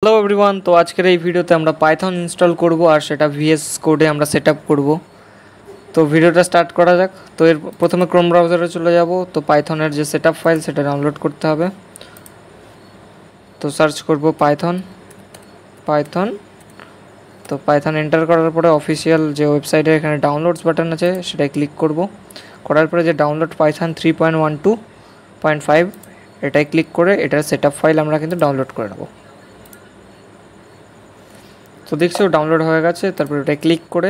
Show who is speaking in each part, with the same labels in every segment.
Speaker 1: Hello everyone, তো আজকের এই ভিডিওতে আমরা পাইথন ইনস্টল করব আর সেটা ভিএস কোডে আমরা সেট আপ করবো। তো ভিডিওটা স্টার্ট করা যাক। তো এর প্রথমে ক্রোম ব্রাউজারে চলে যাব। তো পাইথনের যে সেট আপ ফাইল সেটা ডাউনলোড করতে হবে। তো সার্চ করব পাইথন। তো পাইথন এন্টার করার পরে অফিসিয়াল যে ওয়েবসাইটে এখানে ডাউনলোডস বাটন আছে সেটাই ক্লিক করব। করার পরে যে ডাউনলোড পাইথন 3.12.5 এটাই ক্লিক করে এটার সেট আপ ফাইল আমরা কিন্তু ডাউনলোড করে নেব। তো দেখছো ডাউনলোড হয়ে গেছে। তারপর এটা ক্লিক করে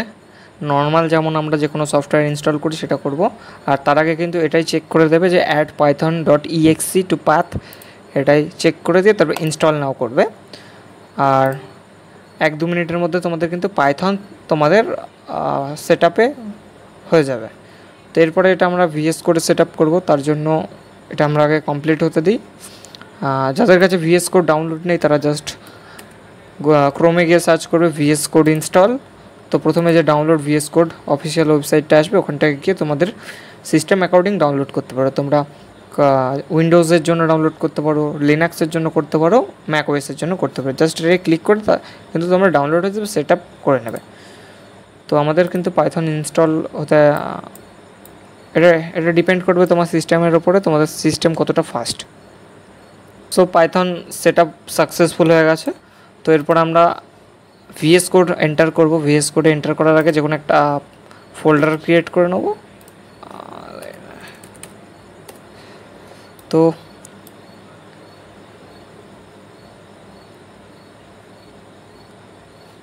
Speaker 1: নর্মাল যেমন আমরা যে কোনো সফটওয়্যার ইনস্টল করি সেটা করব। আর তার আগে কিন্তু এটাই চেক করে দেবে যে অ্যাড python.exe টু পাথ, এটাই চেক করে দিয়ে তারপর ইনস্টল নাও করবে। আর 1-2 মিনিটের মধ্যে তোমাদের কিন্তু পাইথন তোমাদের সেট আপে হয়ে যাবে। তো এরপরে এটা আমরা ভিএস কোডে সেট আপ করবো। তার জন্য এটা আমরা আগে কমপ্লিট হতে দিই। যাদের কাছে ভিএস কোড ডাউনলোড নেই তারা জাস্ট ক্রোমে গিয়ে সার্চ করবে ভিএস কোড ইনস্টল। তো প্রথমে যে ডাউনলোড ভিএস কোড অফিসিয়াল ওয়েবসাইটটা আসবে ওখানটাকে গিয়ে তোমাদের সিস্টেম অ্যাকর্ডিং ডাউনলোড করতে পারো। তোমরা উইন্ডোজের জন্য ডাউনলোড করতে পারো, লিনাক্সের জন্য করতে পারো, ম্যাক ওএসের জন্য করতে পারো। জাস্ট এটা ক্লিক করে কিন্তু তোমরা ডাউনলোড হয়ে যাবে, সেট আপ করে নেবে। তো আমাদের কিন্তু পাইথন ইনস্টল হতে এটা ডিপেন্ড করবে তোমার সিস্টেমের ওপরে, তোমাদের সিস্টেম কতটা fast. So Python set up successful হয়ে গেছে। তো এরপর আমরা ভিএস কোড এন্টার করব। ভিএস কোডে এন্টার করার আগে যে কোনো একটা ফোল্ডার ক্রিয়েট করে নেব। তো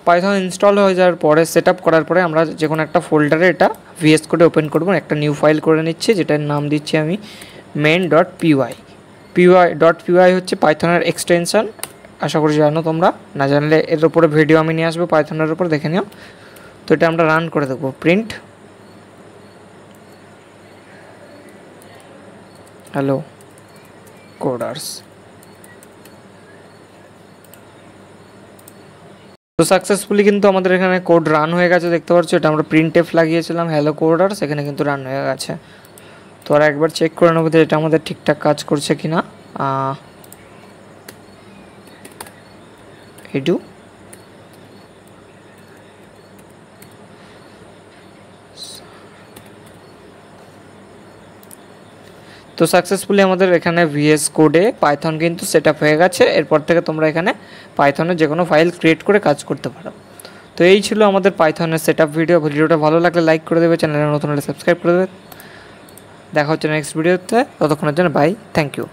Speaker 1: পাইথন ইনস্টল হয়ে যাওয়ার পরে সেট আপ করার পরে আমরা যে কোনো একটা ফোল্ডারে এটা ভিএস কোডে ওপেন করব। একটা নিউ ফাইল করে নিচ্ছি যেটার নাম দিচ্ছি আমি main.py। py হচ্ছে পাইথনের এক্সটেনশন। আশা করি জানো, তোমরা না জানলে এর উপরে ভিডিও আমি নিয়ে আসবো পাইথনের উপর, দেখে নিও। তো এটা আমরা রান করে দেবো। Print hello coders. তো সাকসেসফুলি কিন্তু আমাদের এখানে কোড রান হয়ে গেছে, দেখতে পাচ্ছ। এটা আমরা প্রিন্ট এফ লাগিয়েছিলাম হ্যালো কোডার্স, এখানে কিন্তু রান হয়ে গেছে। তো আর একবার চেক করে নেবো যে এটা আমাদের ঠিকঠাক কাজ করছে কিনা। এডু তো সাকসেসফুলি আমাদের এখানে ভিএস কোডে পাইথন কিন্তু সেট আপ হয়ে গেছে। এরপর থেকে তোমরা এখানে পাইথনের যে কোনো ফাইল ক্রিয়েট করে কাজ করতে পারো। তো এই ছিল আমাদের পাইথনের সেট আপ ভিডিও। ভিডিওটা ভালো লাগলে লাইক করে দেবে, চ্যানেলে নতুন হলে সাবস্ক্রাইব করে দেবে। দেখা হচ্ছে নেক্সট ভিডিওতে, ততক্ষণের জন্য বাই, থ্যাংক ইউ।